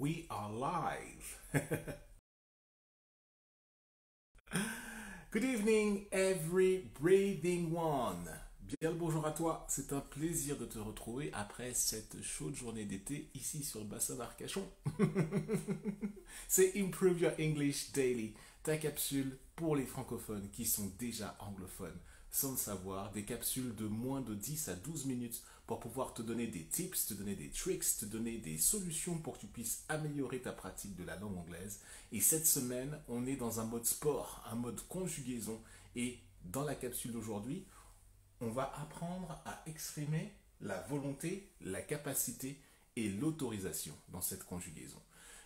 we are live. Good evening, every breathing one. Bien le bonjour à toi, c'est un plaisir de te retrouver après cette chaude journée d'été ici sur le bassin d'Arcachon. C'est Improve Your English Daily, ta capsule pour les francophones qui sont déjà anglophones. Sans le savoir, des capsules de moins de 10 à 12 minutes pour pouvoir te donner des tips, te donner des tricks, te donner des solutions pour que tu puisses améliorer ta pratique de la langue anglaise. Et cette semaine, on est dans un mode sport, un mode conjugaison. Et dans la capsule d'aujourd'hui, on va apprendre à exprimer la volonté, la capacité et l'autorisation dans cette conjugaison.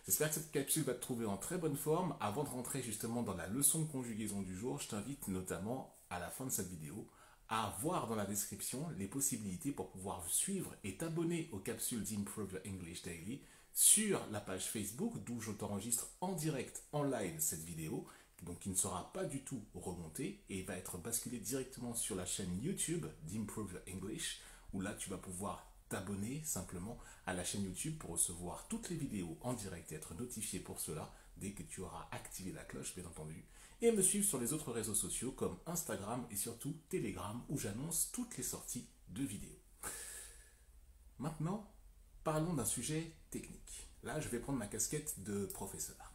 J'espère que cette capsule va te trouver en très bonne forme. Avant de rentrer justement dans la leçon de conjugaison du jour, je t'invite notamment à la fin de cette vidéo à voir dans la description les possibilités pour pouvoir suivre et t'abonner aux capsules d'Improve Your English Daily sur la page Facebook d'où je t'enregistre en direct, en live cette vidéo, donc qui ne sera pas du tout remontée et va être basculée directement sur la chaîne YouTube d'Improve Your English où là tu vas pouvoir t'abonner simplement à la chaîne YouTube pour recevoir toutes les vidéos en direct et être notifié pour cela dès que tu auras activé la cloche, bien entendu, et me suivre sur les autres réseaux sociaux comme Instagram et surtout Telegram où j'annonce toutes les sorties de vidéos. Maintenant, parlons d'un sujet technique. Là, je vais prendre ma casquette de professeur.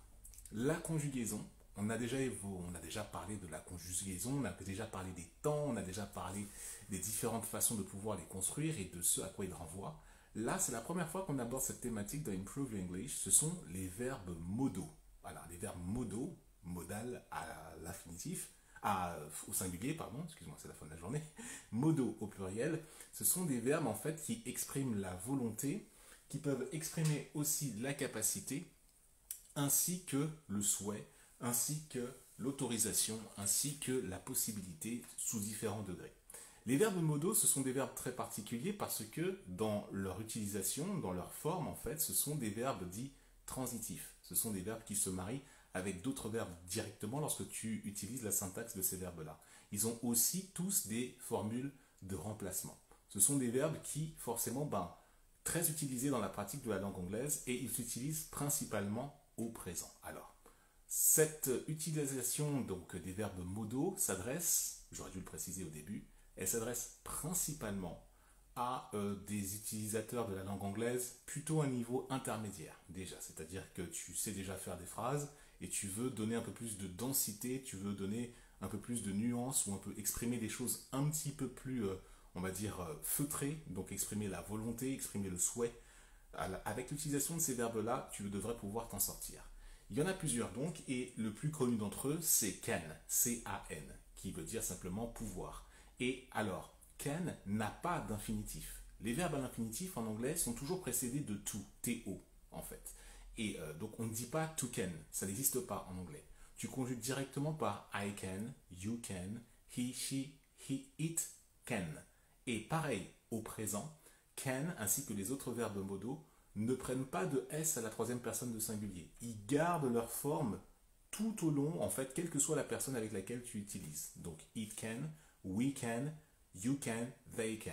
La conjugaison, on a déjà parlé de la conjugaison, on a déjà parlé des temps, on a déjà parlé des différentes façons de pouvoir les construire et de ce à quoi ils renvoient. Là, c'est la première fois qu'on aborde cette thématique dans Improve English. Ce sont les verbes modaux. Voilà, les verbes modaux, modal à l'infinitif, au singulier, pardon, excuse-moi, c'est la fin de la journée. Modaux au pluriel, ce sont des verbes en fait qui expriment la volonté, qui peuvent exprimer aussi la capacité, ainsi que le souhait, ainsi que l'autorisation, ainsi que la possibilité sous différents degrés. Les verbes modaux, ce sont des verbes très particuliers parce que dans leur utilisation, dans leur forme, en fait, ce sont des verbes dits transitifs. Ce sont des verbes qui se marient avec d'autres verbes directement lorsque tu utilises la syntaxe de ces verbes-là. Ils ont aussi tous des formules de remplacement. Ce sont des verbes qui, forcément, très utilisés dans la pratique de la langue anglaise et ils s'utilisent principalement au présent. Alors, cette utilisation donc des verbes modaux s'adresse, j'aurais dû le préciser au début, elle s'adresse principalement à des utilisateurs de la langue anglaise plutôt à un niveau intermédiaire déjà, c'est-à-dire que tu sais déjà faire des phrases et tu veux donner un peu plus de densité, tu veux donner un peu plus de nuances ou un peu exprimer des choses un petit peu plus, on va dire, feutrées, donc exprimer la volonté, exprimer le souhait. Avec l'utilisation de ces verbes-là, tu devrais pouvoir t'en sortir. Il y en a plusieurs donc, et le plus connu d'entre eux, c'est can, C-A-N, qui veut dire simplement pouvoir. Et alors, can n'a pas d'infinitif. Les verbes à l'infinitif en anglais sont toujours précédés de to, T-O, en fait. Et donc on ne dit pas to can, ça n'existe pas en anglais. Tu conjugues directement par I can, you can, he, she, it can. Et pareil, au présent, can ainsi que les autres verbes modaux ne prennent pas de S à la troisième personne de singulier. Ils gardent leur forme tout au long, en fait, quelle que soit la personne avec laquelle tu utilises. Donc, it can, we can, you can, they can.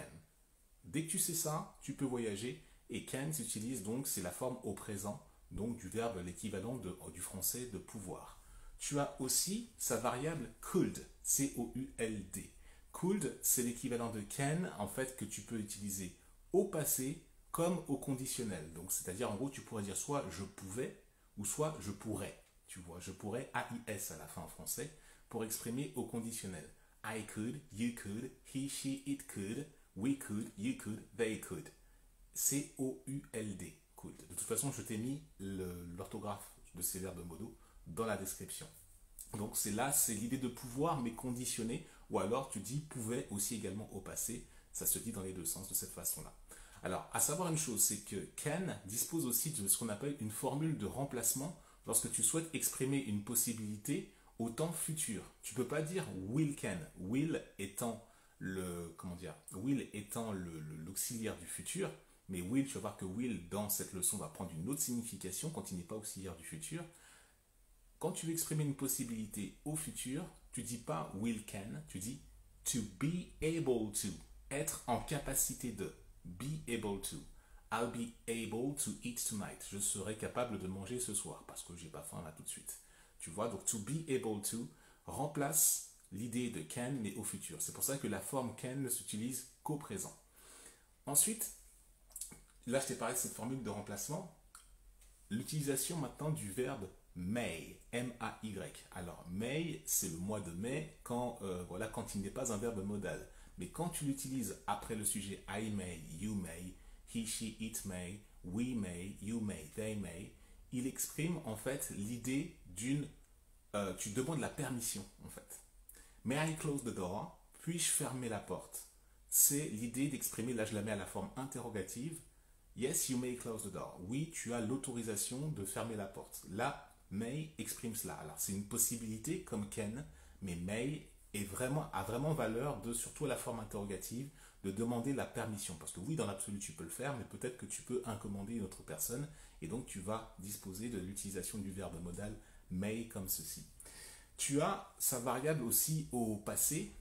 Dès que tu sais ça, tu peux voyager. Et can s'utilise donc, c'est la forme au présent, donc du verbe, l'équivalent du français de pouvoir. Tu as aussi sa variable could, C-O-U-L-D. Could, c'est l'équivalent de can, en fait, que tu peux utiliser au passé comme au conditionnel. Donc, c'est-à-dire, en gros, tu pourrais dire soit je pouvais ou soit je pourrais. Tu vois, je pourrais, A-I-S à la fin en français, pour exprimer au conditionnel. I could, you could, he, she, it could, we could, you could, they could. C-O-U-L-D, could. De toute façon, je t'ai mis l'orthographe de ces verbes modaux dans la description. Donc c'est l'idée de pouvoir mais conditionné, ou alors tu dis pouvait aussi également au passé, ça se dit dans les deux sens de cette façon-là. Alors, à savoir une chose, c'est que can dispose aussi de ce qu'on appelle une formule de remplacement lorsque tu souhaites exprimer une possibilité au temps futur. Tu ne peux pas dire will can, will étant l'auxiliaire du futur, mais will, tu vas voir que will dans cette leçon va prendre une autre signification quand il n'est pas auxiliaire du futur. Quand tu veux exprimer une possibilité au futur, tu dis pas will can, tu dis to be able to, être en capacité de, be able to. I'll be able to eat tonight. Je serai capable de manger ce soir parce que j'ai pas faim là tout de suite. Tu vois, donc to be able to remplace l'idée de can mais au futur. C'est pour ça que la forme can ne s'utilise qu'au présent. Ensuite, là je t'ai parlé de cette formule de remplacement. L'utilisation maintenant du verbe may, M-A-Y. Alors, may, c'est le mois de mai quand, voilà, quand il n'est pas un verbe modal. Mais quand tu l'utilises après le sujet I may, you may, he, she, it may, we may, you may, they may, il exprime en fait l'idée d'une... tu demandes la permission en fait. May I close the door? Puis-je fermer la porte? C'est l'idée d'exprimer, là je la mets à la forme interrogative. Yes, you may close the door. Oui, tu as l'autorisation de fermer la porte. Là, may exprime cela. Alors, c'est une possibilité comme can, mais may a vraiment valeur de, surtout à la forme interrogative, de demander la permission. Parce que oui, dans l'absolu, tu peux le faire, mais peut-être que tu peux incommander une autre personne, et donc tu vas disposer de l'utilisation du verbe modal may comme ceci. Tu as sa variable aussi au passé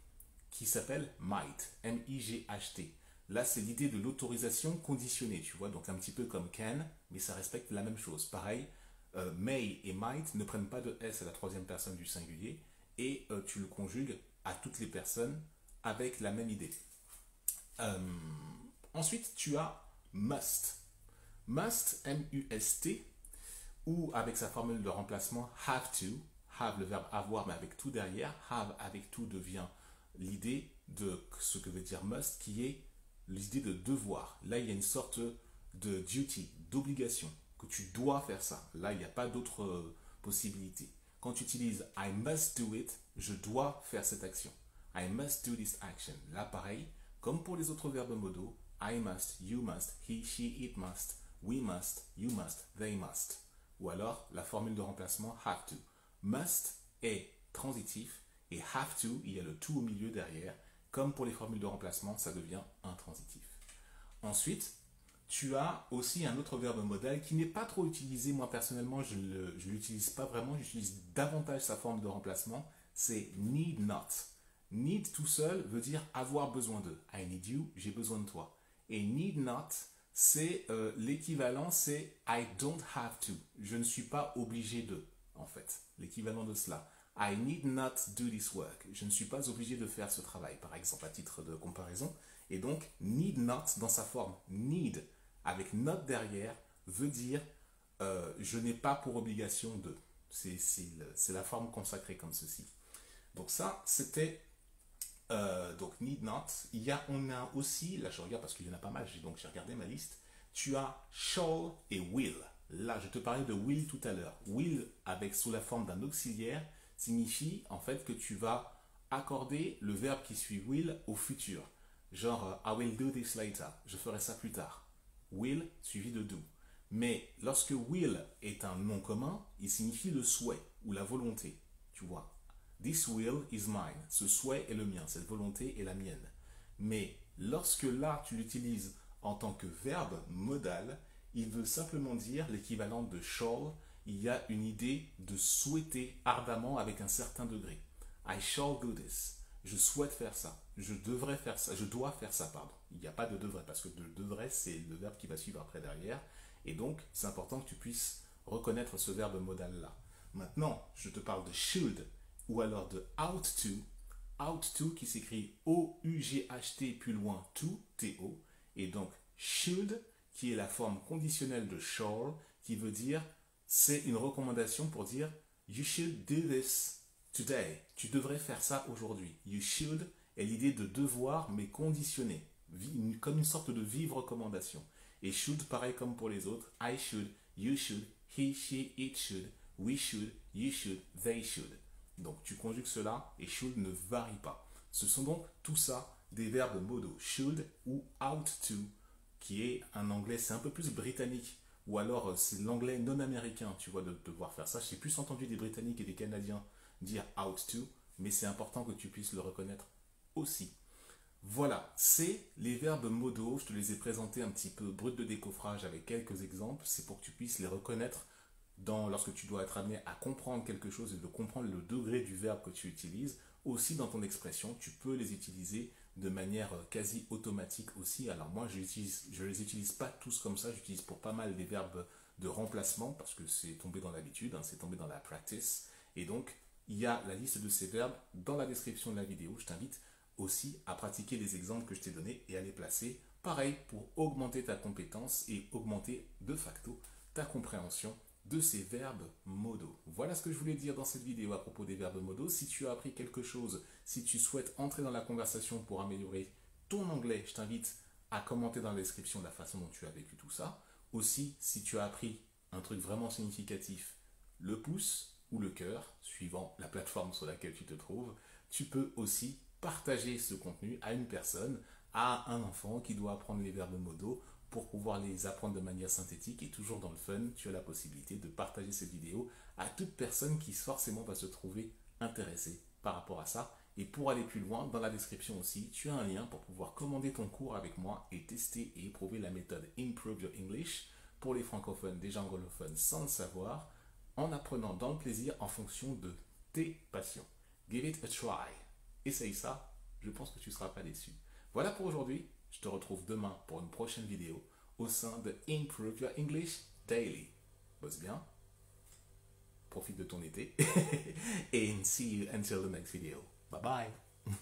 qui s'appelle might, M-I-G-H-T. Là, c'est l'idée de l'autorisation conditionnée, tu vois, donc un petit peu comme can, mais ça respecte la même chose. Pareil, may et might ne prennent pas de S à la troisième personne du singulier, et tu le conjugues à toutes les personnes avec la même idée. Ensuite, tu as must. Must, M-U-S-T, ou avec sa formule de remplacement have to, have le verbe avoir mais avec tout derrière, have avec tout devient l'idée de ce que veut dire must qui est l'idée de devoir. Là il y a une sorte de duty, d'obligation, que tu dois faire ça. Là il n'y a pas d'autre possibilité. Quand tu utilises I must do it, je dois faire cette action. I must do this action. Là pareil, comme pour les autres verbes modaux, I must, you must, he, she, it must, we must, you must, they must. Ou alors la formule de remplacement have to. Must est transitif et have to, il y a le to au milieu derrière. Comme pour les formules de remplacement, ça devient intransitif. Ensuite, tu as aussi un autre verbe modal qui n'est pas trop utilisé. Moi personnellement, je ne l'utilise pas vraiment. J'utilise davantage sa forme de remplacement. C'est need not. Need tout seul veut dire avoir besoin de. I need you, j'ai besoin de toi. Et need not, c'est l'équivalent, c'est I don't have to. Je ne suis pas obligé de, en fait. L'équivalent de cela. I need not do this work. Je ne suis pas obligé de faire ce travail, par exemple, à titre de comparaison. Et donc, need not, dans sa forme need, avec not derrière, veut dire je n'ai pas pour obligation de. C'est la forme consacrée comme ceci. Donc ça, c'était donc need not. On a aussi, là je regarde parce qu'il y en a pas mal, donc j'ai regardé ma liste. Tu as shall et will. Là, je te parlais de will tout à l'heure. Will, avec sous la forme d'un auxiliaire, signifie en fait que tu vas accorder le verbe qui suit will au futur. Genre, I will do this later. Je ferai ça plus tard. Will suivi de do. Mais lorsque will est un nom commun, il signifie le souhait ou la volonté. Tu vois. This will is mine. Ce souhait est le mien. Cette volonté est la mienne. Mais lorsque là, tu l'utilises en tant que verbe modal, il veut simplement dire l'équivalent de shall. Il y a une idée de souhaiter ardemment avec un certain degré. I shall do this. Je souhaite faire ça. Je devrais faire ça. Je dois faire ça, pardon. Il n'y a pas de devrait parce que de devrait, c'est le verbe qui va suivre après derrière. Et donc, c'est important que tu puisses reconnaître ce verbe modal-là. Maintenant, je te parle de should ou alors de out to. Out to qui s'écrit O-U-G-H-T plus loin to, T-O. Et donc, should qui est la forme conditionnelle de shall qui veut dire c'est une recommandation pour dire you should do this today. Tu devrais faire ça aujourd'hui. You should est l'idée de devoir mais conditionné, comme une sorte de vive recommandation. Et should, pareil comme pour les autres, I should, you should, he, she, it should, we should, you should, they should. Donc tu conjugues cela et should ne varie pas. Ce sont donc tout ça des verbes modaux. Should ou out to, qui est un anglais, c'est un peu plus britannique. Ou alors c'est l'anglais non américain, tu vois, de devoir faire ça. J'ai plus entendu des Britanniques et des Canadiens dire out to, mais c'est important que tu puisses le reconnaître aussi. Voilà, c'est les verbes modaux. Je te les ai présentés un petit peu brut de décoffrage avec quelques exemples. C'est pour que tu puisses les reconnaître lorsque tu dois être amené à comprendre quelque chose et de comprendre le degré du verbe que tu utilises. Aussi dans ton expression, tu peux les utiliser de manière quasi automatique aussi. Alors moi, je les utilise pas tous comme ça, j'utilise pour pas mal des verbes de remplacement parce que c'est tombé dans l'habitude, hein, c'est tombé dans la practice. Et donc, il y a la liste de ces verbes dans la description de la vidéo. Je t'invite aussi à pratiquer les exemples que je t'ai donnés et à les placer. Pareil pour augmenter ta compétence et augmenter de facto ta compréhension de ces verbes modaux. Voilà ce que je voulais dire dans cette vidéo à propos des verbes modaux. Si tu as appris quelque chose, si tu souhaites entrer dans la conversation pour améliorer ton anglais, je t'invite à commenter dans la description la façon dont tu as vécu tout ça. Aussi, si tu as appris un truc vraiment significatif, le pouce ou le cœur, suivant la plateforme sur laquelle tu te trouves, tu peux aussi partager ce contenu à une personne, à un enfant qui doit apprendre les verbes modaux pour pouvoir les apprendre de manière synthétique et toujours dans le fun. Tu as la possibilité de partager cette vidéo à toute personne qui forcément va se trouver intéressée par rapport à ça. Et pour aller plus loin, dans la description aussi, tu as un lien pour pouvoir commander ton cours avec moi et tester et éprouver la méthode Improve Your English pour les francophones, déjà anglophones sans le savoir, en apprenant dans le plaisir en fonction de tes passions. Give it a try. Essaye ça, je pense que tu ne seras pas déçu. Voilà pour aujourd'hui, je te retrouve demain pour une prochaine vidéo au sein de Improve Your English Daily. Bosse bien, profite de ton été, and see you until the next video. Bye bye.